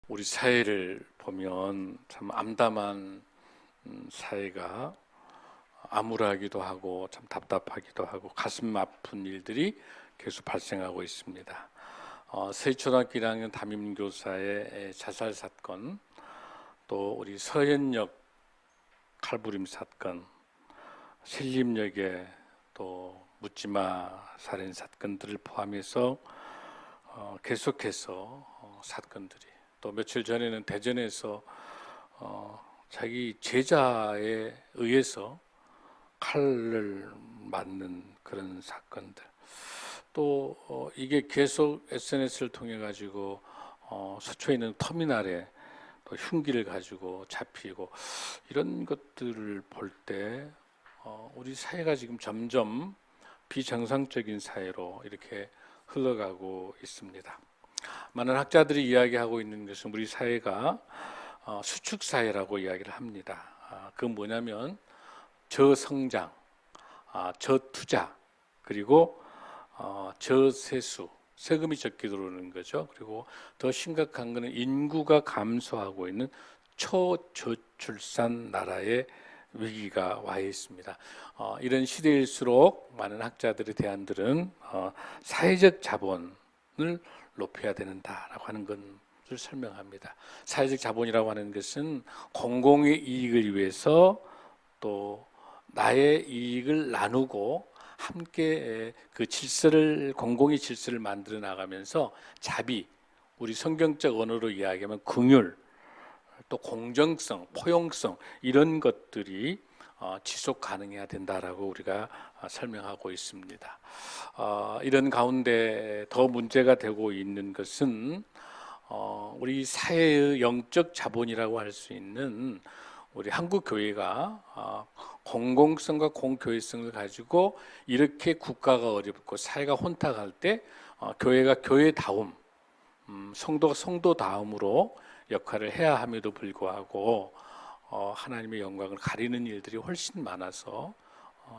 우리 사회를 보면 참 암담한 사회가 암울하기도 하고 참 답답하기도 하고 가슴 아픈 일들이 계속 발생하고 있습니다. 서희초등학교 1학년 담임교사의 자살 사건, 또 우리 서현역 칼부림 사건, 신림역의 또 묻지마 살인 사건들을 포함해서 계속해서 사건들이, 또 며칠 전에는 대전에서 자기 제자에 의해서 칼을 맞는 그런 사건들, 또 이게 계속 SNS를 통해 가지고 서초에 있는 터미널에 또 흉기를 가지고 잡히고, 이런 것들을 볼 때 우리 사회가 지금 점점 비정상적인 사회로 이렇게 흘러가고 있습니다. 많은 학자들이 이야기하고 있는 것은 우리 사회가 수축 사회라고 이야기를 합니다. 그건 뭐냐면 저성장, 저투자, 그리고 저세수, 세금이 적게 들어오는 거죠. 그리고 더 심각한 것은 인구가 감소하고 있는 초저출산 나라의 위기가 와 있습니다. 이런 시대일수록 많은 학자들의 대안들은 사회적 자본을 높여야 된다라고 하는 것을 설명합니다. 사회적 자본이라고 하는 것은 공공의 이익을 위해서 또 나의 이익을 나누고 함께 그 질서를, 공공의 질서를 만들어 나가면서 자비, 우리 성경적 언어로 이야기하면 긍휼, 또 공정성, 포용성, 이런 것들이 지속 가능해야 된다라고 우리가 설명하고 있습니다. 이런 가운데 더 문제가 되고 있는 것은 우리 사회의 영적 자본이라고 할 수 있는 우리 한국 교회가 공공성과 공교회성을 가지고 이렇게 국가가 어렵고 사회가 혼탁할 때 교회가 교회다움, 성도가 성도다움으로 역할을 해야 함에도 불구하고 하나님의 영광을 가리는 일들이 훨씬 많아서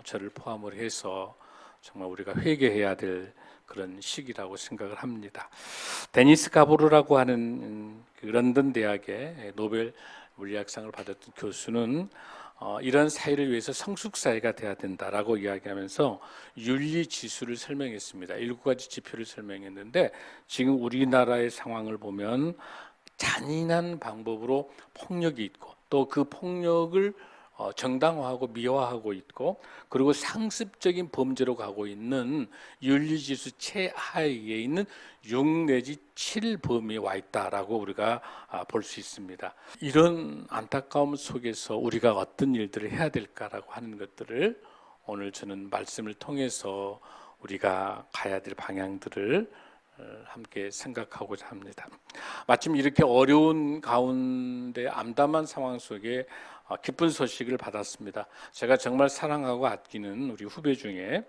저를 포함을 해서 정말 우리가 회개해야 될 그런 시기라고 생각을 합니다. 데니스 가보르라고 하는 그 런던 대학의 노벨 물리학상을 받았던 교수는 이런 사회를 위해서 성숙사회가 돼야 된다라고 이야기하면서 윤리지수를 설명했습니다. 7가지 지표를 설명했는데, 지금 우리나라의 상황을 보면 잔인한 방법으로 폭력이 있고, 또 그 폭력을 정당화하고 미화하고 있고, 그리고 상습적인 범죄로 가고 있는 윤리지수 최하위에 있는 6 내지 7 범위에 와 있다라고 우리가 볼 수 있습니다. 이런 안타까움 속에서 우리가 어떤 일들을 해야 될까라고 하는 것들을 오늘 저는 말씀을 통해서 우리가 가야 될 방향들을 함께 생각하고자 합니다. 마침 이렇게 어려운 가운데 암담한 상황 속에 기쁜 소식을 받았습니다. 제가 정말 사랑하고 아끼는 우리 후배 중에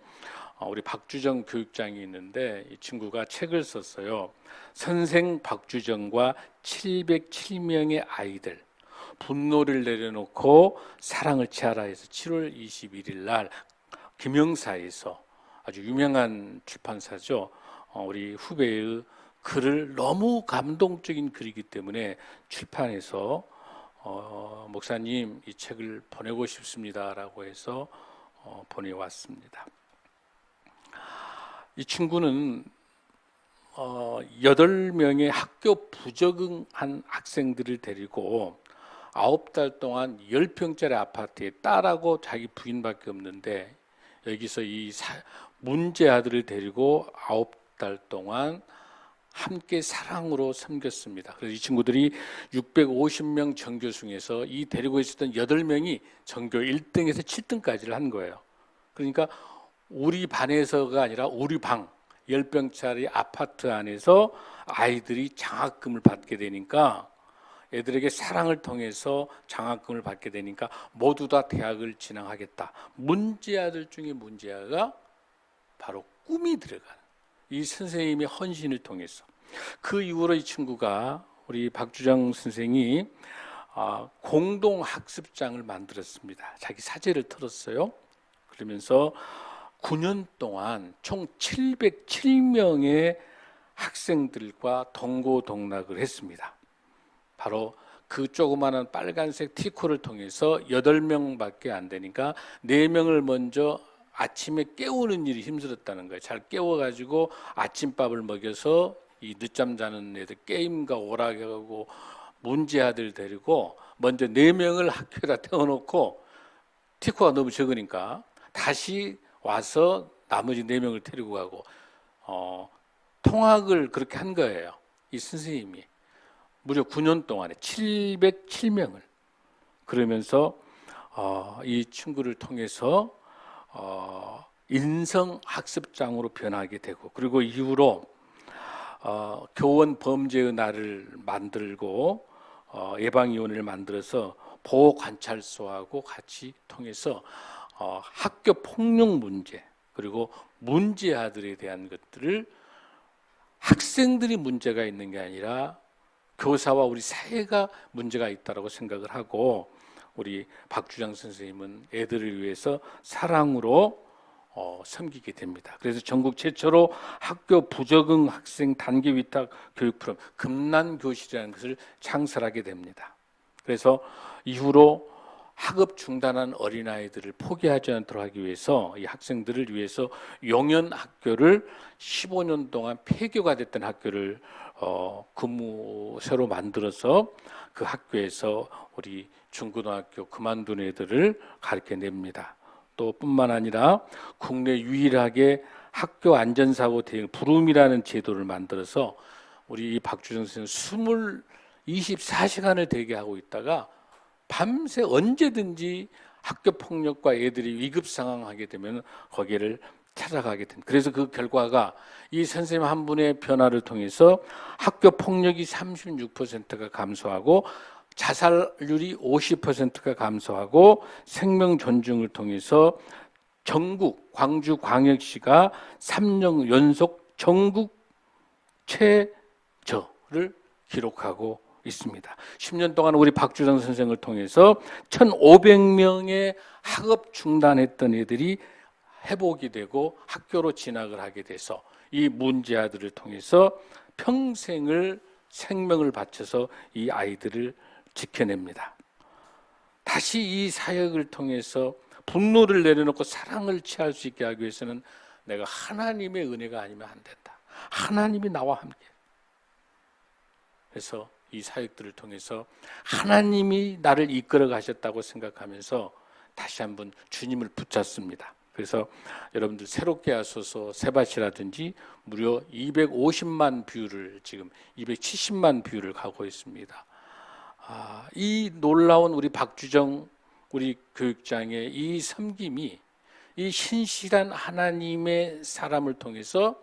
우리 박주정 교육장이 있는데, 이 친구가 책을 썼어요. 선생 박주정과 707명의 아이들, 분노를 내려놓고 사랑을 취하라 해서 7월 21일 날 김영사에서, 아주 유명한 출판사죠, 우리 후배의 글을, 너무 감동적인 글이기 때문에 출판해서 목사님 이 책을 보내고 싶습니다라고 해서 보내왔습니다. 이 친구는 8명의 학교 부적응한 학생들을 데리고 9달 동안 10평짜리 아파트에, 딸하고 자기 부인밖에 없는데 여기서 이 문제 아들을 데리고 9달 동안 함께 사랑으로 섬겼습니다. 그래서 이 친구들이 650명 전교 중에서 이 데리고 있었던 8명이 전교 1등에서 7등까지를 한 거예요. 그러니까 우리 반에서가 아니라 우리 방 10평짜리 아파트 안에서 아이들이 장학금을 받게 되니까, 애들에게 사랑을 통해서 장학금을 받게 되니까 모두 다 대학을 진학하겠다. 문제아들 중에 문제아가 바로 꿈이 들어가는 이 선생님의 헌신을 통해서, 그 이후로 이 친구가, 우리 박주정 선생이 공동 학습장을 만들었습니다. 자기 사제를 틀었어요. 그러면서 9년 동안 총 707명의 학생들과 동고동락을 했습니다. 바로 그 조그마한 빨간색 티코를 통해서 8명밖에 안 되니까 4명을 먼저 아침에 깨우는 일이 힘들었다는 거예요. 잘 깨워가지고 아침밥을 먹여서 이 늦잠 자는 애들 게임과 오락하고 문제아들 데리고 먼저 4명을 학교에다 태워놓고 티코가 너무 적으니까 다시 와서 나머지 4명을 데리고 가고 통학을 그렇게 한 거예요. 이 선생님이 무려 9년 동안에 707명을 그러면서 이 친구를 통해서 인성학습장으로 변하게 되고 그리고 이후로 교원 범죄의 날을 만들고 예방위원회를 만들어서 보호관찰소하고 같이 통해서 학교 폭력 문제 그리고 문제아들에 대한 것들을 학생들이 문제가 있는 게 아니라 교사와 우리 사회가 문제가 있다고 생각을 하고 우리 박주장 선생님은 애들을 위해서 사랑으로 섬기게 됩니다. 그래서 전국 최초로 학교 부적응 학생 단기 위탁 교육 프로그램 금난교실이라는 것을 창설하게 됩니다. 그래서 이후로 학업 중단한 어린아이들을 포기하지 않도록 하기 위해서 이 학생들을 위해서 용연 학교를 15년 동안 폐교가 됐던 학교를 새로 만들어서 그 학교에서 우리 중고등학교 그만둔 애들을 가르쳐냅니다. 또 뿐만 아니라 국내 유일하게 학교 안전사고 대응 부름이라는 제도를 만들어서 우리 박주정 선생님 24시간을 대기하고 있다가 밤새 언제든지 학교 폭력과 애들이 위급 상황하게 되면 거기를 찾아가게 됩니다. 그래서 그 결과가 이 선생님 한 분의 변화를 통해서 학교 폭력이 36%가 감소하고 자살률이 50%가 감소하고 생명 존중을 통해서 전국 광주광역시가 3년 연속 전국 최저를 기록하고 있습니다. 10년 동안 우리 박주정 선생을 통해서 1,500명의 학업 중단했던 애들이 회복이 되고 학교로 진학을 하게 돼서 이 문제아들을 통해서 평생을 생명을 바쳐서 이 아이들을 지켜냅니다. 다시 이 사역을 통해서 분노를 내려놓고 사랑을 취할 수 있게 하기 위해서는 내가 하나님의 은혜가 아니면 안 된다. 하나님이 나와 함께. 그래서 이 사역들을 통해서 하나님이 나를 이끌어 가셨다고 생각하면서 다시 한번 주님을 붙잡습니다. 그래서 여러분들 새롭게 하소서 세밭이라든지 무려 250만 뷰를 지금 270만 뷰를 가고 있습니다. 이 놀라운 우리 박주정 우리 교육장의 이 섬김이 이 신실한 하나님의 사람을 통해서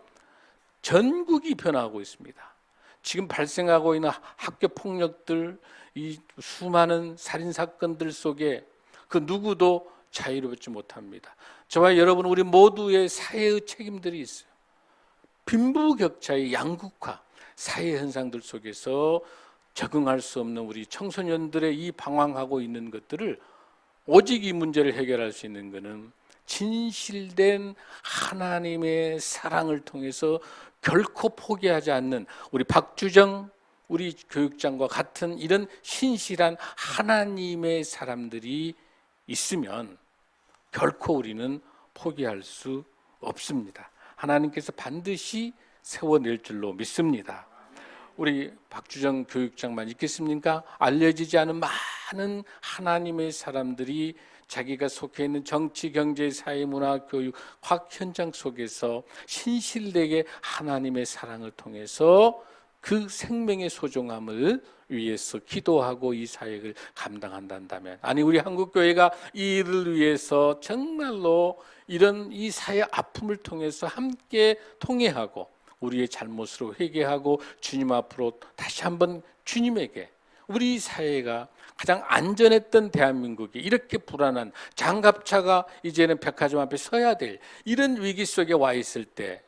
전국이 변화하고 있습니다. 지금 발생하고 있는 학교 폭력들, 이 수많은 살인 사건들 속에 그 누구도 자유롭지 못합니다. 저와 여러분 우리 모두의 사회의 책임들이 있어요. 빈부격차의 양극화, 사회 현상들 속에서 적응할 수 없는 우리 청소년들의 이 방황하고 있는 것들을 오직 이 문제를 해결할 수 있는 것은 진실된 하나님의 사랑을 통해서 결코 포기하지 않는 우리 박주정 우리 교육장과 같은 이런 신실한 하나님의 사람들이 있으면 결코 우리는 포기할 수 없습니다. 하나님께서 반드시 세워낼 줄로 믿습니다. 우리 박주정 교육장만 있겠습니까? 알려지지 않은 많은 하나님의 사람들이 자기가 속해 있는 정치, 경제, 사회, 문화, 교육, 과학 현장 속에서 신실되게 하나님의 사랑을 통해서 그 생명의 소중함을 위해서 기도하고 이 사역을 감당한다면, 아니 우리 한국교회가 이 일을 위해서 정말로 이런 이 사회 아픔을 통해서 함께 통회하고 우리의 잘못으로 회개하고 주님 앞으로 다시 한번 주님에게 우리 사회가 가장 안전했던 대한민국이 이렇게 불안한 장갑차가 이제는 백화점 앞에 서야 될 이런 위기 속에 와 있을 때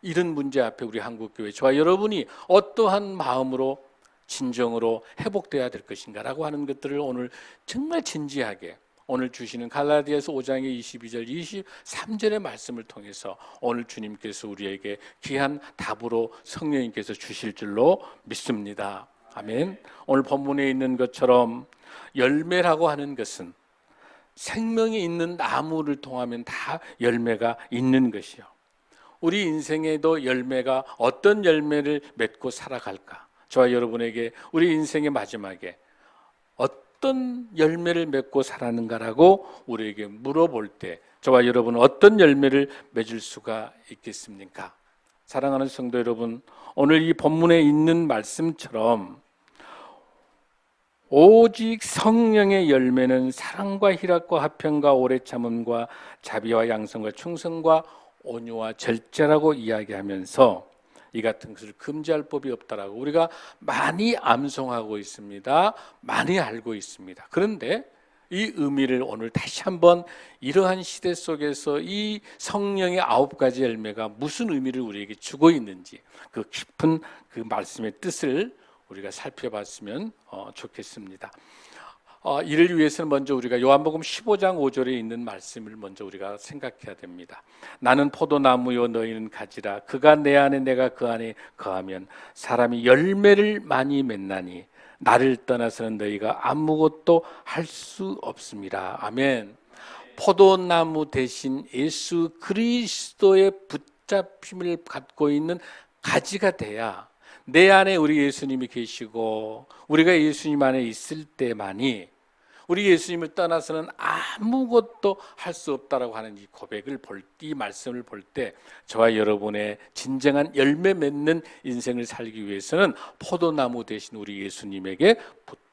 이런 문제 앞에 우리 한국교회 저와 여러분이 어떠한 마음으로 진정으로 회복돼야 될 것인가라고 하는 것들을 오늘 정말 진지하게 오늘 주시는 갈라디아서 5장의 22절 23절의 말씀을 통해서 오늘 주님께서 우리에게 귀한 답으로 성령님께서 주실 줄로 믿습니다. 아멘. 오늘 본문에 있는 것처럼 열매라고 하는 것은 생명이 있는 나무를 통하면 다 열매가 있는 것이요. 우리 인생에도 열매가 어떤 열매를 맺고 살아갈까? 저와 여러분에게 우리 인생의 마지막에 어떤 열매를 맺고 살았는가라고 우리에게 물어볼 때 저와 여러분은 어떤 열매를 맺을 수가 있겠습니까? 사랑하는 성도 여러분, 오늘 이 본문에 있는 말씀처럼 오직 성령의 열매는 사랑과 희락과 화평과 오래 참음과 자비와 양성과 충성과 온유와 절제라고 이야기하면서 이 같은 것을 금지할 법이 없다라고 우리가 많이 암송하고 있습니다. 많이 알고 있습니다. 그런데 이 의미를 오늘 다시 한번 이러한 시대 속에서 이 성령의 9가지 열매가 무슨 의미를 우리에게 주고 있는지 그 깊은 그 말씀의 뜻을 우리가 살펴봤으면 좋겠습니다. 이를 위해서는 먼저 우리가 요한복음 15장 5절에 있는 말씀을 먼저 우리가 생각해야 됩니다. 나는 포도나무요 너희는 가지라. 그가 내 안에 내가 그 안에 거하면 사람이 열매를 많이 맺나니 나를 떠나서는 너희가 아무것도 할 수 없습니다. 아멘. 포도나무 대신 예수 그리스도의 붙잡힘을 갖고 있는 가지가 돼야 내 안에 우리 예수님이 계시고 우리가 예수님 안에 있을 때만이 우리 예수님을 떠나서는 아무것도 할 수 없다라고 하는 이 고백을 이 말씀을 볼 때 저와 여러분의 진정한 열매 맺는 인생을 살기 위해서는 포도나무 대신 우리 예수님에게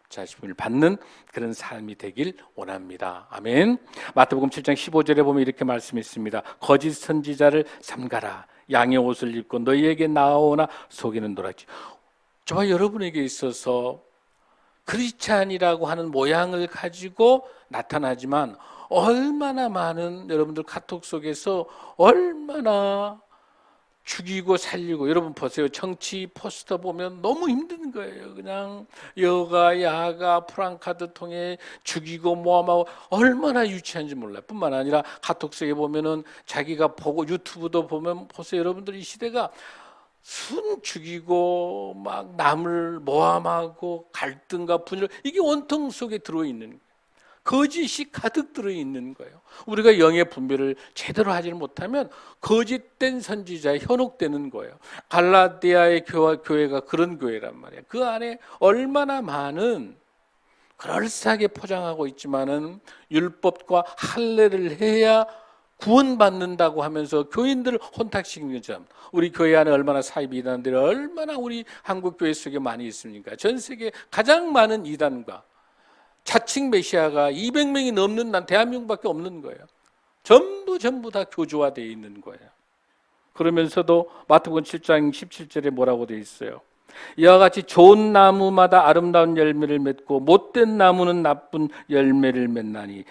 붙잡힘을 받는 그런 삶이 되길 원합니다. 아멘. 마태복음 7장 15절에 보면 이렇게 말씀했습니다. 거짓 선지자를 삼가라. 양의 옷을 입고 너희에게 나오나 속이는 노라지. 저와 여러분에게 있어서 크리스찬이라고 하는 모양을 가지고 나타나지만 얼마나 많은 여러분들 카톡 속에서 얼마나 죽이고 살리고 여러분 보세요. 정치 포스터 보면 너무 힘든 거예요. 그냥 여가 야가 프랑카드 통해 죽이고 모함하고 얼마나 유치한지 몰라요. 뿐만 아니라 카톡 속에 보면은 자기가 보고 유튜브도 보면 보세요. 여러분들 이 시대가 순 죽이고 막 남을 모함하고 갈등과 분열 이게 원통 속에 들어있는 거예요. 거짓이 가득 들어있는 거예요. 우리가 영의 분별을 제대로 하지 못하면 거짓된 선지자에 현혹되는 거예요. 갈라디아의 교회가 그런 교회란 말이에요. 그 안에 얼마나 많은 그럴싸하게 포장하고 있지만은 율법과 할례를 해야 구원받는다고 하면서 교인들을 혼탁시키는 것처럼 우리 교회 안에 얼마나 사이비 이단들이 얼마나 우리 한국 교회 속에 많이 있습니까? 전 세계 가장 많은 이단과 자칭 메시아가 200명이 넘는 난 대한민국밖에 없는 거예요. 전부 다 교조화되어 있는 거예요. 그러면서도 마태복음 7장 17절에 뭐라고 되어 있어요? 이와 같이 좋은 나무마다 아름다운 열매를 맺고 못된 나무는 나쁜 열매를 맺나니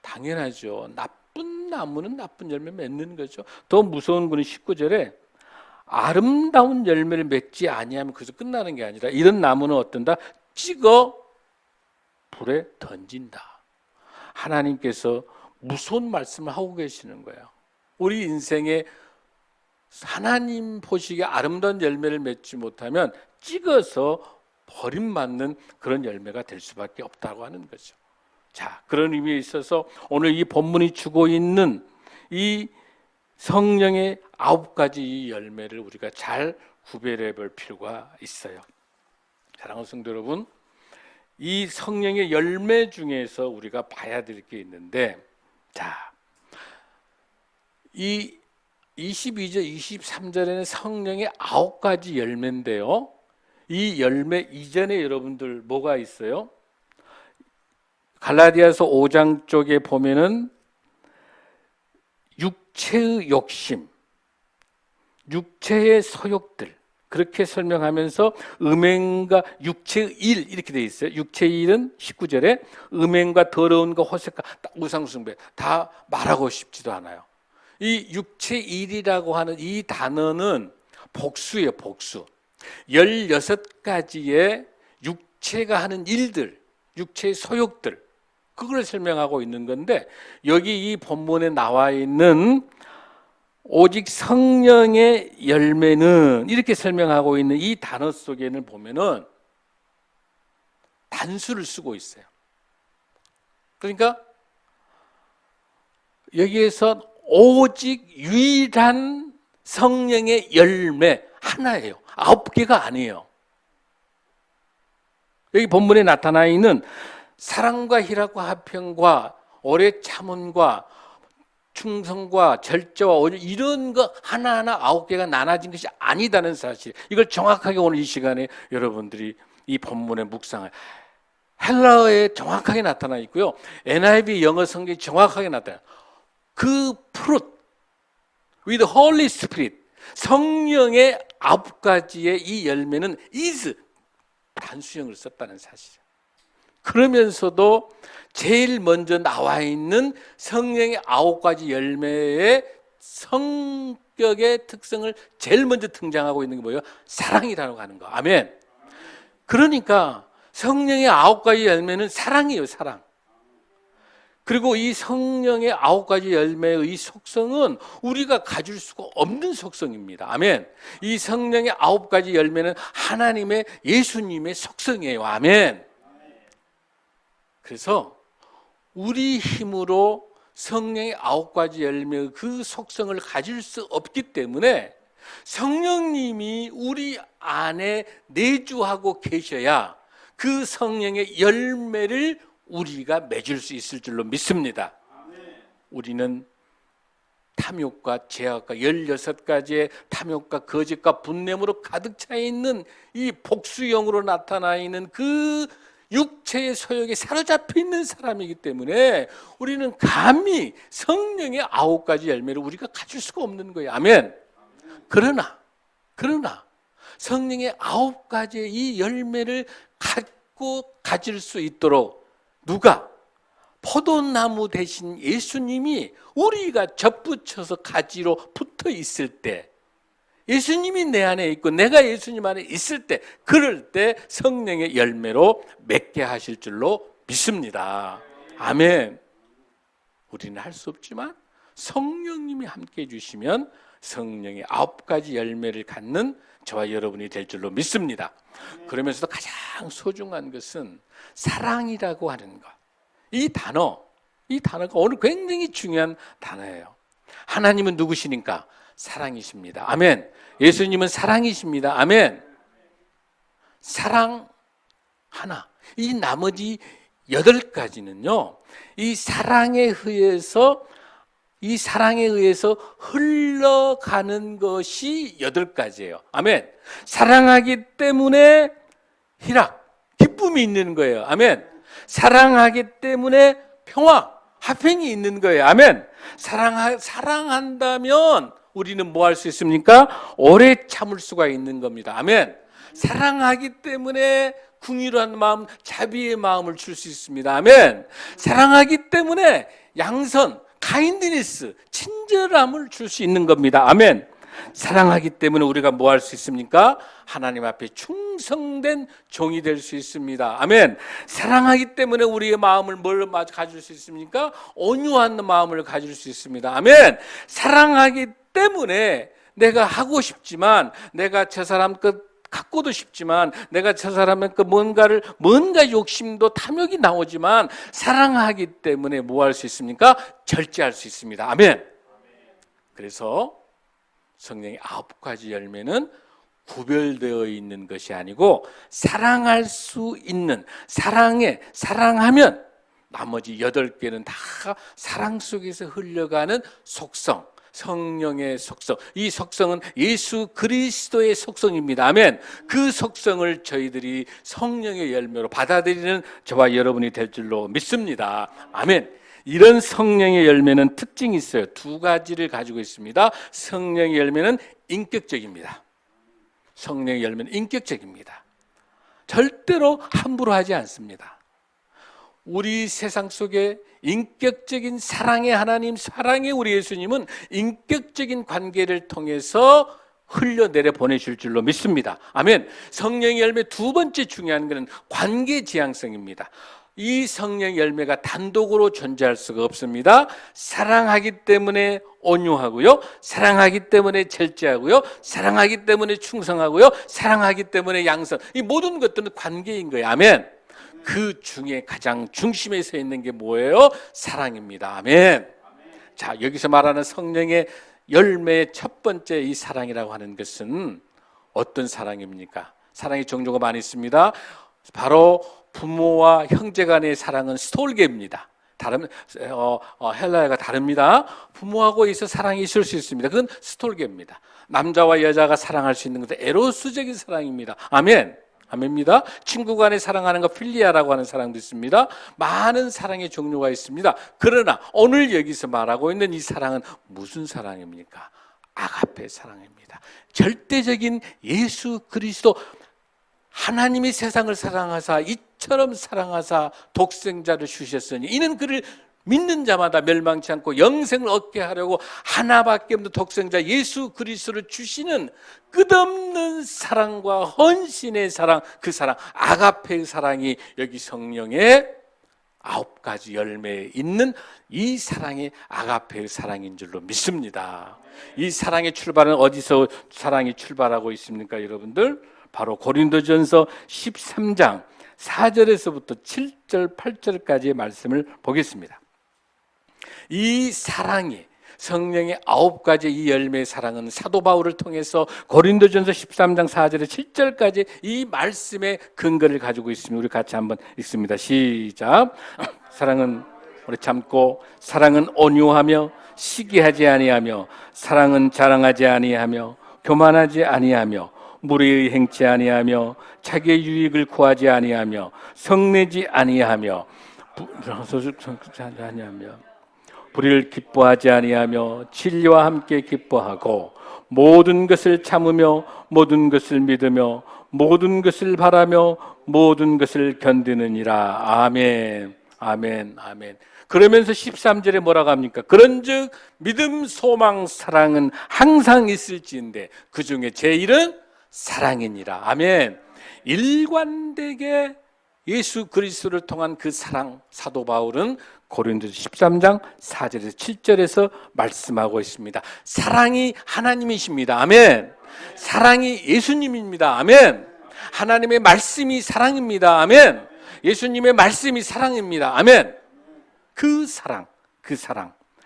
당연하죠. 나쁜 나무는 나쁜 열매 맺는 거죠. 더 무서운 거는 19절에 아름다운 열매를 맺지 아니하면 그래서 끝나는 게 아니라 이런 나무는 어떤다? 찍어 불에 던진다. 하나님께서 무서운 말씀을 하고 계시는 거예요. 우리 인생에 하나님 보시기에 아름다운 열매를 맺지 못하면 찍어서 버림받는 그런 열매가 될 수밖에 없다고 하는 거죠. 자, 그런 의미에 있어서 오늘 이 본문이 주고 있는 이 성령의 9가지 열매를 우리가 잘 구별해 볼 필요가 있어요. 사랑하는 성도 여러분, 이 성령의 열매 중에서 우리가 봐야 될 게 있는데, 자, 이 22절, 23절에는 성령의 9가지 열매인데요. 이 열매 이전에 여러분들 뭐가 있어요? 갈라디아서 5장 쪽에 보면은 육체의 욕심, 육체의 소욕들 그렇게 설명하면서 음행과 육체의 일 이렇게 되어 있어요. 육체의 일은 19절에 음행과 더러움과 호색과 우상숭배 다 말하고 싶지도 않아요. 이 육체의 일이라고 하는 이 단어는 복수예요. 복수. 16가지의 육체가 하는 일들, 육체의 소욕들 그걸 설명하고 있는 건데 여기 이 본문에 나와 있는 오직 성령의 열매는 이렇게 설명하고 있는 이 단어 속에는 보면은 단수를 쓰고 있어요. 그러니까 여기에서 오직 유일한 성령의 열매 하나예요. 9개가 아니에요. 여기 본문에 나타나 있는 사랑과 희락과 화평과 오래 참음과 충성과 절제와 온유 이런 거 하나하나 9개가 나눠진 것이 아니다는 사실, 이걸 정확하게 오늘 이 시간에 여러분들이 이 본문의 묵상을 헬라어에 정확하게 나타나 있고요, NIV 영어 성경이 정확하게 나타나요. 그 fruit with Holy Spirit, 성령의 9가지의 이 열매는 is 단수형을 썼다는 사실이에요. 그러면서도 제일 먼저 나와 있는 성령의 9가지 열매의 성격의 특성을 제일 먼저 등장하고 있는 게 뭐예요? 사랑이라고 하는 거. 아멘. 그러니까 성령의 9가지 열매는 사랑이에요. 사랑. 그리고 이 성령의 9가지 열매의 이 속성은 우리가 가질 수가 없는 속성입니다. 아멘. 이 성령의 9가지 열매는 하나님의, 예수님의 속성이에요. 아멘. 그래서 우리 힘으로 성령의 9가지 열매의 그 속성을 가질 수 없기 때문에 성령님이 우리 안에 내주하고 계셔야 그 성령의 열매를 우리가 맺을 수 있을 줄로 믿습니다. 우리는 탐욕과 죄악과 16가지의 탐욕과 거짓과 분냄으로 가득 차 있는 이 복수형으로 나타나 있는 그 육체의 소욕에 사로잡혀 있는 사람이기 때문에 우리는 감히 성령의 9가지 열매를 우리가 가질 수가 없는 거예요. 아멘. 그러나 성령의 9가지의 이 열매를 갖고 가질 수 있도록 누가? 포도나무 대신 예수님이 우리가 접붙여서 가지로 붙어 있을 때, 예수님이 내 안에 있고 내가 예수님 안에 있을 때, 그럴 때 성령의 열매로 맺게 하실 줄로 믿습니다. 아멘. 우리는 할 수 없지만 성령님이 함께 해주시면 성령의 9가지 열매를 갖는 저와 여러분이 될 줄로 믿습니다. 그러면서도 가장 소중한 것은 사랑이라고 하는 것. 이 단어가 오늘 굉장히 중요한 단어예요. 하나님은 누구시니까? 사랑이십니다. 아멘. 예수님은 사랑이십니다. 아멘. 사랑 하나. 이 나머지 8가지는요, 이 사랑에 의해서 흘러가는 것이 8가지예요. 아멘. 사랑하기 때문에 희락, 기쁨이 있는 거예요. 아멘. 사랑하기 때문에 평화, 화평이 있는 거예요. 아멘. 사랑한다면 우리는 뭐 할 수 있습니까? 오래 참을 수가 있는 겁니다. 아멘. 사랑하기 때문에 궁휼한 마음, 자비의 마음을 줄 수 있습니다. 아멘. 사랑하기 때문에 양선, 카인드니스, 친절함을 줄 수 있는 겁니다. 아멘. 사랑하기 때문에 우리가 뭐 할 수 있습니까? 하나님 앞에 충성된 종이 될 수 있습니다. 아멘. 사랑하기 때문에 우리의 마음을 뭘 가질 수 있습니까? 온유한 마음을 가질 수 있습니다. 아멘. 사랑하기 때문에 내가 하고 싶지만, 내가 저 사람 것 갖고도 싶지만, 내가 저 사람의 뭔가 욕심도 탐욕이 나오지만, 사랑하기 때문에 뭐 할 수 있습니까? 절제할 수 있습니다. 아멘. 그래서 성령의 9가지 열매는 구별되어 있는 것이 아니고, 사랑할 수 있는, 사랑하면 나머지 8개는 다 사랑 속에서 흘러가는 속성, 성령의 속성, 이 속성은 예수 그리스도의 속성입니다. 아멘. 그 속성을 저희들이 성령의 열매로 받아들이는 저와 여러분이 될 줄로 믿습니다. 아멘. 이런 성령의 열매는 특징이 있어요. 2가지를 가지고 있습니다. 성령의 열매는 인격적입니다. 성령의 열매는 인격적입니다. 절대로 함부로 하지 않습니다. 우리 세상 속에 인격적인 사랑의 하나님, 사랑의 우리 예수님은 인격적인 관계를 통해서 흘려내려 보내실 줄로 믿습니다. 아멘. 성령의 열매 2번째 중요한 것은 관계 지향성입니다. 이 성령의 열매가 단독으로 존재할 수가 없습니다. 사랑하기 때문에 온유하고요, 사랑하기 때문에 절제하고요, 사랑하기 때문에 충성하고요, 사랑하기 때문에 양선. 이 모든 것들은 관계인 거예요. 아멘. 그 중에 가장 중심에 서 있는 게 뭐예요? 사랑입니다. 아멘. 자, 여기서 말하는 성령의 열매의 첫 번째 이 사랑이라고 하는 것은 어떤 사랑입니까? 사랑의 종류가 많이 있습니다. 바로 부모와 형제 간의 사랑은 스톨게입니다. 헬라어가 다릅니다. 부모하고 있어 사랑이 있을 수 있습니다. 그건 스톨게입니다. 남자와 여자가 사랑할 수 있는 것은 에로스적인 사랑입니다. 아멘. 아멘입니다. 친구 간에 사랑하는 거 필리아라고 하는 사랑도 있습니다. 많은 사랑의 종류가 있습니다. 그러나 오늘 여기서 말하고 있는 이 사랑은 무슨 사랑입니까? 아가페 사랑입니다. 절대적인 예수 그리스도, 하나님이 세상을 사랑하사 이처럼 사랑하사 독생자를 주셨으니 이는 그를 믿는 자마다 멸망치 않고 영생을 얻게 하려고 하나밖에 없는 독생자 예수 그리스도를 주시는 끝없는 사랑과 헌신의 사랑, 그 사랑 아가페의 사랑이 여기 성령의 9가지 열매에 있는 이 사랑이 아가페의 사랑인 줄로 믿습니다. 이 사랑의 출발은 어디서 사랑이 출발하고 있습니까, 여러분들? 바로 고린도전서 13장 4절에서부터 7절, 8절까지의 말씀을 보겠습니다. 이 사랑이, 성령의 9가지 이 열매의 사랑은 사도 바울을 통해서 고린도전서 13장 4절에 7절까지 이 말씀의 근거를 가지고 있습니다. 우리 같이 한번 읽습니다. 시작. 사랑은 오래 참고, 사랑은 온유하며 시기하지 아니하며, 사랑은 자랑하지 아니하며 교만하지 아니하며 무례히 행치 아니하며 자기의 유익을 구하지 아니하며 성내지 아니하며 불의를 기뻐하지 아니하며 진리와 함께 기뻐하고 모든 것을 참으며 모든 것을 믿으며 모든 것을 바라며 모든 것을 견디느니라. 아멘. 아멘. 아멘. 그러면서 13절에 뭐라고 합니까? 그런즉 믿음, 소망, 사랑은 항상 있을지인데 그 중에 제일은 사랑이니라. 아멘. 일관되게 예수 그리스도를 통한 그 사랑, 사도 바울은 고린도서 13장 4절에서 7절에서 말씀하고 있습니다. 사랑이 하나님이십니다. 아멘. 사랑이 예수님입니다. 아멘. 하나님의 말씀이 사랑입니다. 아멘. 예수님의 말씀이 사랑입니다. 아멘. 그 사랑,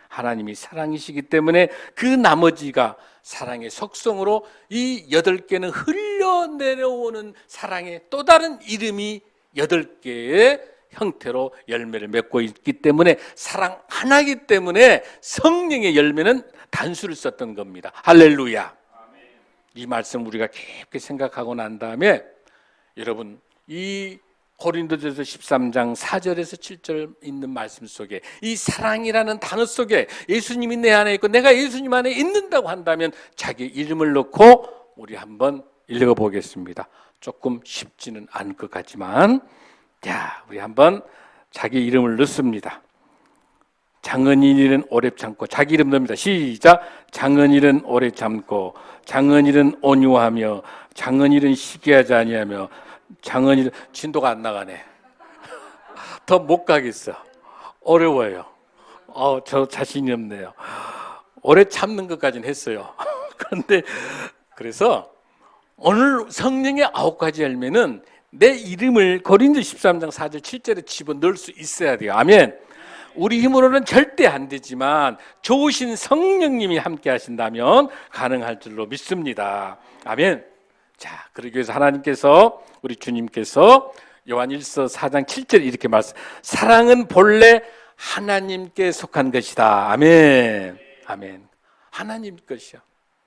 하나님이 사랑이시기 때문에 그 나머지가 사랑의 속성으로 이 8개는 흘러내려오는 사랑의 또 다른 이름이 8개의 형태로 열매를 맺고 있기 때문에 사랑 하나이기 때문에 성령의 열매는 단수를 썼던 겁니다. 할렐루야. 이 말씀 우리가 깊게 생각하고 난 다음에 여러분, 이 고린도전서 13장 4절에서 7절 있는 말씀 속에 이 사랑이라는 단어 속에 예수님이 내 안에 있고 내가 예수님 안에 있는다고 한다면 자기 이름을 넣고 우리 한번 읽어보겠습니다. 조금 쉽지는 않을 것 같지만 자, 우리 한번 자기 이름을 넣습니다. 장은일은 오래 참고, 자기 이름 넣습니다. 시작. 장은일은 오래 참고, 장은일은 온유하며, 장은일은 시기하지 아니하며, 장은일은 진도가 안 나가네. 더 못 가겠어. 어려워요. 저 자신이 없네요. 오래 참는 것까지는 했어요. 그런데 그래서 오늘 성령의 9가지 열매는 내 이름을 고린도 13장 4절 7절에 집어넣을 수 있어야 돼요. 아멘. 우리 힘으로는 절대 안 되지만 좋으신 성령님이 함께 하신다면 가능할 줄로 믿습니다. 아멘. 자, 그러기 위해서 하나님께서, 우리 주님께서 요한 1서 4장 7절 이렇게 말씀, 사랑은 본래 하나님께 속한 것이다. 아멘. 아멘. 하나님 것이야.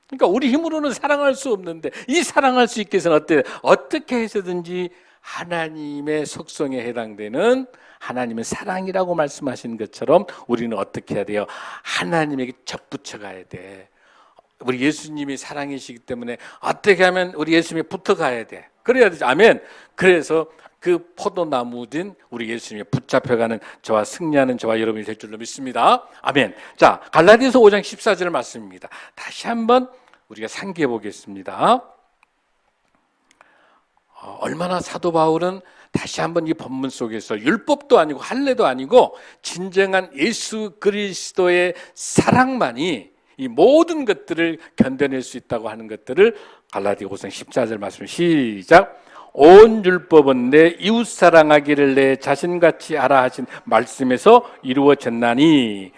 그러니까 우리 힘으로는 사랑할 수 없는데 이 사랑할 수 있게 해서는 어떻게 해서든지 하나님의 속성에 해당되는, 하나님은 사랑이라고 말씀하신 것처럼 우리는 어떻게 해야 돼요? 하나님에게 접붙여 가야 돼. 우리 예수님이 사랑이시기 때문에 어떻게 하면 우리 예수님에 붙어 가야 돼. 그래야 되죠. 아멘. 그래서 그 포도나무든 우리 예수님에 붙잡혀가는 저와 승리하는 저와 여러분이 될 줄로 믿습니다. 아멘. 자, 갈라디아서 5장 14절 말씀입니다. 다시 한번 우리가 상기해 보겠습니다. 얼마나 사도 바울은 다시 한번 이 본문 속에서 율법도 아니고 할례도 아니고 진정한 예수 그리스도의 사랑만이 이 모든 것들을 견뎌낼 수 있다고 하는 것들을 갈라디아 5장 14절 말씀 시작. 온 율법은 내 이웃 사랑하기를 내 자신같이 하라 하신 말씀에서 이루어졌나니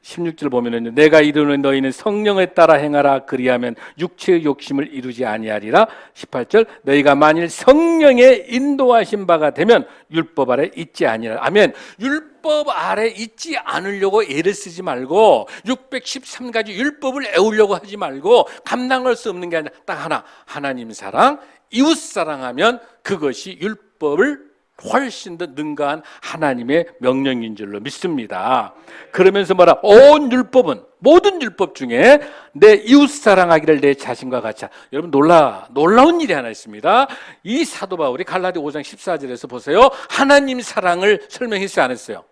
16절 보면은 내가 이르는 너희는 성령에 따라 행하라 그리하면 육체의 욕심을 이루지 아니하리라. 18절 너희가 만일 성령의 인도하신 바가 되면 율법 아래 있지 아니하리라. 아멘. 율법 아래 있지 않으려고 애를 쓰지 말고 613가지 율법을 애우려고 하지 말고 감당할 수 없는 게 아니라 딱 하나, 하나님 사랑, 이웃 사랑하면 그것이 율법을 훨씬 더 능가한 하나님의 명령인 줄로 믿습니다. 그러면서 뭐라? 온 율법은, 모든 율법 중에 내 이웃 사랑하기를 내 자신과 같이 하라. 여러분 놀라운 일이 하나 있습니다. 이 사도 바울이 갈라디 5장 14절에서 보세요. 하나님 사랑을 설명했어요, 안 했어요?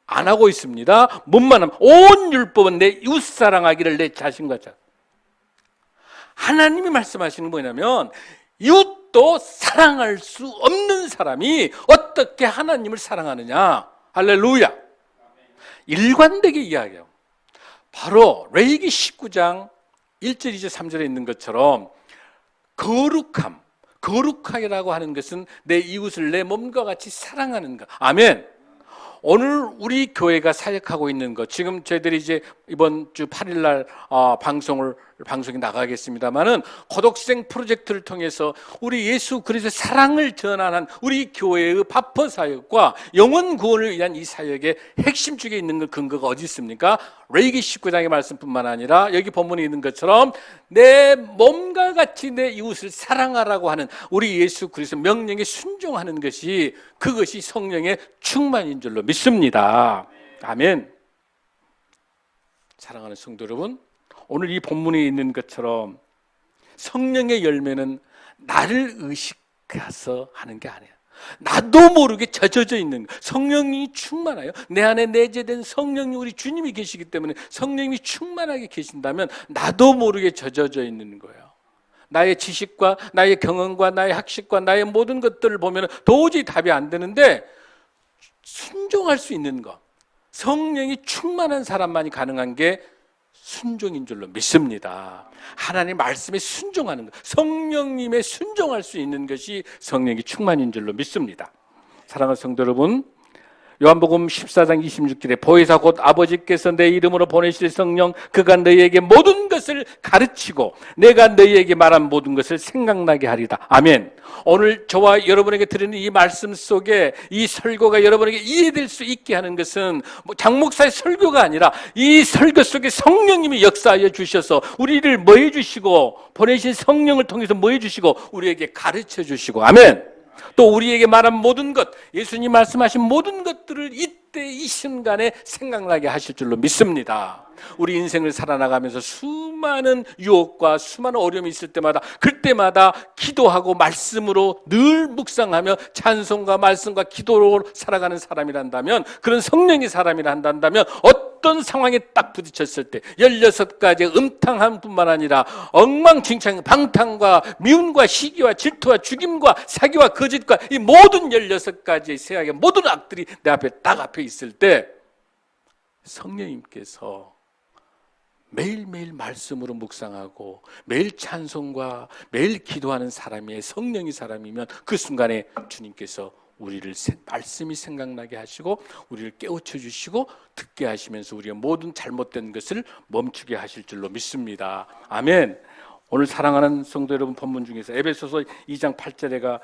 안 하고 있습니다. 뭔만 하면 온 율법은 내 이웃 사랑하기를 내 자신과 같이 하라. 하나님이 말씀하시는 뭐냐면 이웃도 사랑할 수 없는 사람이 어떻게 하나님을 사랑하느냐. 할렐루야. 일관되게 이야기해요. 바로 레위기 19장 1절 2절 3절에 있는 것처럼 거룩하기라고 하는 것은 내 이웃을 내 몸과 같이 사랑하는 것. 아멘. 오늘 우리 교회가 사역하고 있는 것, 지금 저희들이 이제 이번 주 8일 날 방송이 나가겠습니다만은 고독생 프로젝트를 통해서 우리 예수 그리스도의 사랑을 전하는 우리 교회의 바퍼 사역과 영혼 구원을 위한 이 사역의 핵심 쪽에 있는 그 근거가 어디 있습니까? 레위기 19장의 말씀뿐만 아니라 여기 본문에 있는 것처럼 내 몸과 같이 내 이웃을 사랑하라고 하는 우리 예수 그리스도 명령에 순종하는 것이 그것이 성령의 충만인 줄로 믿습니다. 아멘. 사랑하는 성도 여러분, 오늘 이 본문에 있는 것처럼 성령의 열매는 나를 의식해서 하는 게 아니야. 나도 모르게 젖어져 있는 거. 성령이 충만해요. 내 안에 내재된 성령이 우리 주님이 계시기 때문에 성령이 충만하게 계신다면 나도 모르게 젖어져 있는 거예요. 나의 지식과 나의 경험과 나의 학식과 나의 모든 것들을 보면 도저히 답이 안 되는데 순종할 수 있는 것, 성령이 충만한 사람만이 가능한 게 순종인 줄로 믿습니다. 하나님 말씀에 순종하는 것, 성령님의 순종할 수 있는 것이 성령이 충만인 줄로 믿습니다. 사랑하는 성도 여러분, 요한복음 14장 26절에 보혜사 곧 아버지께서 내 이름으로 보내실 성령 그가 너희에게 모든 것을 가르치고 내가 너희에게 말한 모든 것을 생각나게 하리다. 아멘. 오늘 저와 여러분에게 드리는 이 말씀 속에 이 설교가 여러분에게 이해될 수 있게 하는 것은 장 목사의 설교가 아니라 이 설교 속에 성령님이 역사하여 주셔서 우리를 뭐 해주시고 보내신 성령을 통해서 뭐 해주시고 우리에게 가르쳐 주시고 아멘. 또 우리에게 말한 모든 것, 예수님 말씀하신 모든 것들을 이때 이 순간에 생각나게 하실 줄로 믿습니다. 우리 인생을 살아나가면서 수많은 유혹과 수많은 어려움이 있을 때마다 그때마다 기도하고 말씀으로 늘 묵상하며 찬송과 말씀과 기도로 살아가는 사람이란다면, 그런 성령의 사람이라 한다면 어떤 상황에 딱 부딪혔을 때 16가지의 음탕함뿐만 아니라 엉망진창 방탕과 미움과 시기와 질투와 죽임과 사기와 거짓과 이 모든 16가지의 세상의 모든 악들이 내 앞에 딱 앞에 있을 때 성령님께서 매일매일 말씀으로 묵상하고 매일 찬송과 매일 기도하는 사람이 성령의 사람이면 그 순간에 주님께서 우리를 말씀이 생각나게 하시고 우리를 깨우쳐 주시고 듣게 하시면서 우리의 모든 잘못된 것을 멈추게 하실 줄로 믿습니다. 아멘. 오늘 사랑하는 성도 여러분, 본문 중에서 에베소서 2장 8절에가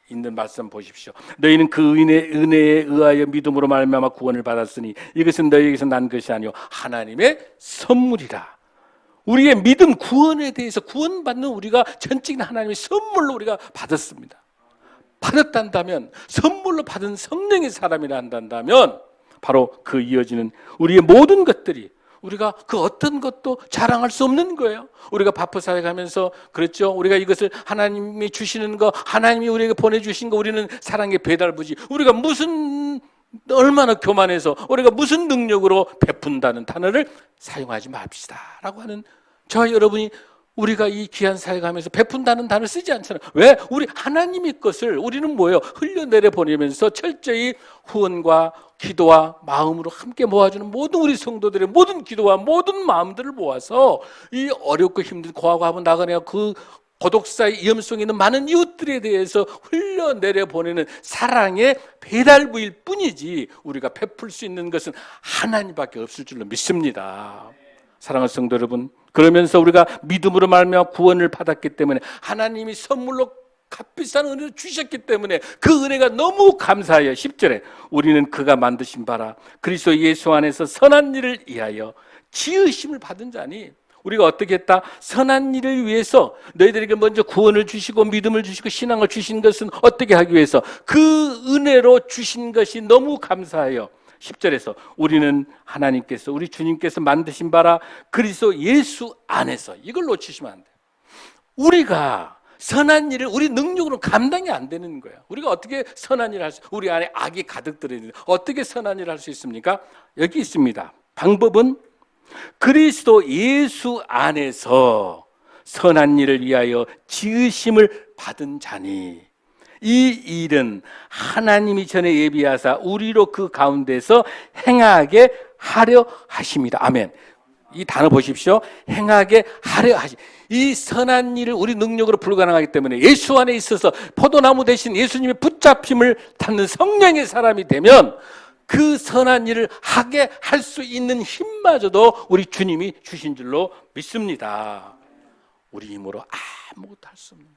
있는 말씀 보십시오. 너희는 그 은혜에 의하여 믿음으로 말미암아 구원을 받았으니 이것은 너희에게서 난 것이 아니요 하나님의 선물이라. 우리의 믿음, 구원에 대해서 구원받는 우리가 전적인 하나님의 선물로 우리가 받았습니다. 받았단다면, 선물로 받은 성령의 사람이라 한다면 바로 그 이어지는 우리의 모든 것들이 우리가 그 어떤 것도 자랑할 수 없는 거예요. 우리가 바쁘 살아가면서 그랬죠. 우리가 이것을 하나님이 주시는 거, 하나님이 우리에게 보내주신 거, 우리는 사랑의 배달부지. 우리가 얼마나 교만해서 우리가 무슨 능력으로 베푼다는 단어를 사용하지 맙시다 라고 하는 저와 여러분이 우리가 이 귀한 사역하면서 베푼다는 단어를 쓰지 않잖아요. 왜? 우리 하나님의 것을 우리는 뭐예요? 흘려내려 보내면서 철저히 후원과 기도와 마음으로 함께 모아주는 모든 우리 성도들의 모든 기도와 모든 마음들을 모아서 이 어렵고 힘든 고하고 한번 나가네요. 그 고독사의 위험성이 있는 많은 이웃들에 대해서 흘려내려 보내는 사랑의 배달부일 뿐이지 우리가 베풀 수 있는 것은 하나님밖에 없을 줄로 믿습니다. 사랑하는 성도 여러분, 그러면서 우리가 믿음으로 말미암아 구원을 받았기 때문에 하나님이 선물로 값비싼 은혜를 주셨기 때문에 그 은혜가 너무 감사해요. 10절에 우리는 그가 만드신 바라 그리스도 예수 안에서 선한 일을 위하여 지으심을 받은 자니, 우리가 어떻게 했다? 선한 일을 위해서 너희들에게 먼저 구원을 주시고 믿음을 주시고 신앙을 주신 것은 어떻게 하기 위해서? 그 은혜로 주신 것이 너무 감사해요. 10절에서 우리는 하나님께서 우리 주님께서 만드신 바라 그리스도 예수 안에서, 이걸 놓치시면 안 돼요. 우리가 선한 일을 우리 능력으로 감당이 안 되는 거예요. 우리가 어떻게 선한 일을 할 수, 우리 안에 악이 가득 들어있는데 어떻게 선한 일을 할 수 있습니까? 여기 있습니다. 방법은 그리스도 예수 안에서 선한 일을 위하여 지으심을 받은 자니, 이 일은 하나님이 전에 예비하사 우리로 그 가운데서 행하게 하려 하심이다. 아멘. 이 단어 보십시오. 행하게 하려 하시. 이 선한 일을 우리 능력으로 불가능하기 때문에 예수 안에 있어서 포도나무 대신 예수님의 붙잡힘을 받는 성령의 사람이 되면 그 선한 일을 하게 할 수 있는 힘마저도 우리 주님이 주신 줄로 믿습니다. 우리 힘으로 아무것도 할 수 없는,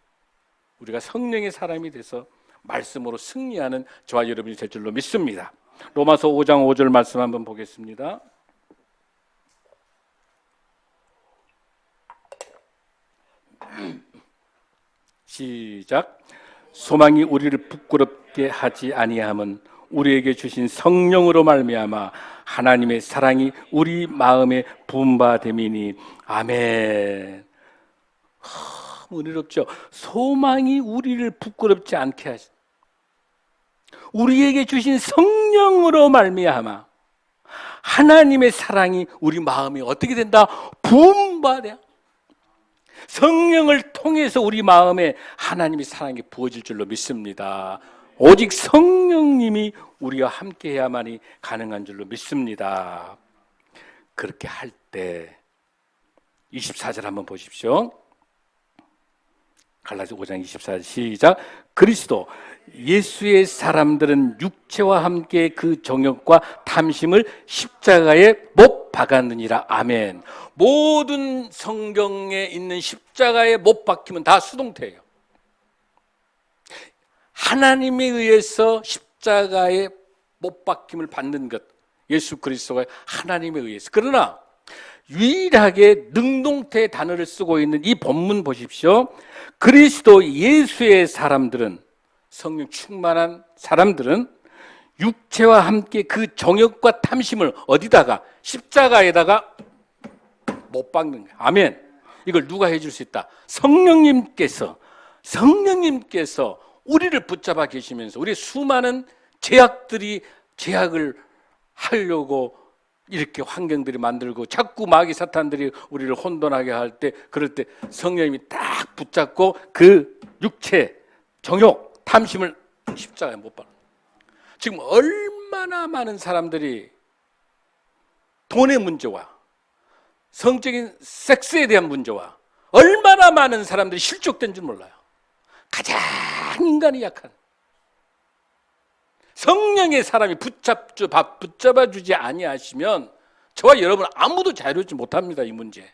우리가 성령의 사람이 돼서 말씀으로 승리하는 저와 여러분이 될 줄로 믿습니다. 로마서 5장 5절 말씀 한번 보겠습니다. 시작. 소망이 우리를 부끄럽게 하지 아니함은 우리에게 주신 성령으로 말미암아 하나님의 사랑이 우리 마음에 부음받음이니. 아멘. 은혜롭죠. 소망이 우리를 부끄럽지 않게 하시, 우리에게 주신 성령으로 말미암아 하나님의 사랑이 우리 마음에 어떻게 된다? 부음받아. 성령을 통해서 우리 마음에 하나님의 사랑이 부어질 줄로 믿습니다. 오직 성령님이 우리와 함께 해야만이 가능한 줄로 믿습니다. 그렇게 할 때 24절 한번 보십시오. 갈라디아 5장 24절 시작. 그리스도 예수의 사람들은 육체와 함께 그 정욕과 탐심을 십자가에 못 박았느니라. 아멘. 모든 성경에 있는 십자가에 못 박히면 다 수동태예요. 하나님에 의해서 십자가에 못 박힘을 받는 것, 예수 그리스도가 하나님에 의해서. 그러나 유일하게 능동태 단어를 쓰고 있는 이 본문 보십시오. 그리스도 예수의 사람들은, 성령 충만한 사람들은 육체와 함께 그 정욕과 탐심을 어디다가? 십자가에다가 못 박는 거예요. 아멘. 이걸 누가 해줄 수 있다? 성령님께서 우리를 붙잡아 계시면서 우리 수많은 제약을 하려고 이렇게 환경들이 만들고 자꾸 마귀 사탄들이 우리를 혼돈하게 할 때, 그럴 때 성령님이 딱 붙잡고 그 육체, 정욕, 탐심을 십자가에 못 박는. 지금 얼마나 많은 사람들이 돈의 문제와 성적인 섹스에 대한 문제와 얼마나 많은 사람들이 실족된 줄 몰라요. 가장 인간이 약한 성령의 사람이 붙잡아주지 아니하시면 저와 여러분 아무도 자유롭지 못합니다. 이 문제.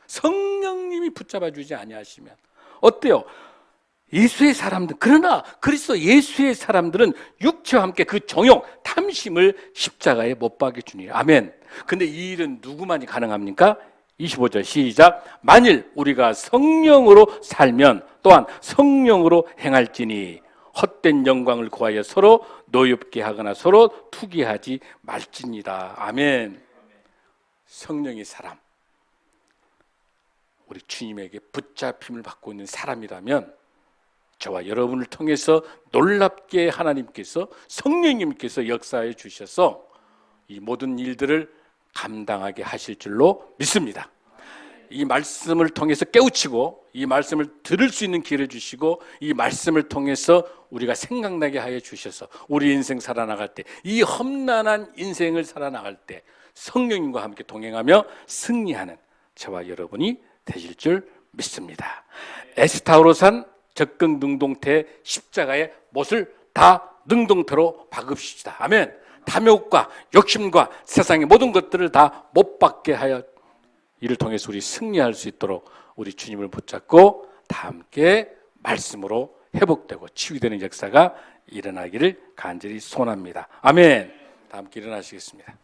성령님이 붙잡아주지 아니하시면 어때요? 예수의 사람들, 그러나 그리스도 예수의 사람들은 육체와 함께 그 정욕, 탐심을 십자가에 못 박여 주니라. 아멘. 근데 이 일은 누구만이 가능합니까? 25절 시작. 만일 우리가 성령으로 살면 또한 성령으로 행할지니 헛된 영광을 구하여 서로 노엽게 하거나 서로 투기하지 말지니라. 아멘. 성령의 사람, 우리 주님에게 붙잡힘을 받고 있는 사람이라면 저와 여러분을 통해서 놀랍게 하나님께서, 성령님께서 역사해 주셔서 이 모든 일들을 감당하게 하실 줄로 믿습니다. 이 말씀을 통해서 깨우치고 이 말씀을 들을 수 있는 기회를 주시고 이 말씀을 통해서 우리가 생각나게 하여 주셔서 우리 인생 살아나갈 때, 이 험난한 인생을 살아나갈 때 성령님과 함께 동행하며 승리하는 저와 여러분이 되실 줄 믿습니다. 에스타우로산 적극능동태 십자가의 못을 다 능동태로 박읍시다. 아멘. 탐욕과 욕심과 세상의 모든 것들을 다 못 받게 하여 이를 통해서 우리 승리할 수 있도록 우리 주님을 붙잡고 다 함께 말씀으로 회복되고 치유되는 역사가 일어나기를 간절히 소원합니다. 아멘. 다 함께 일어나시겠습니다.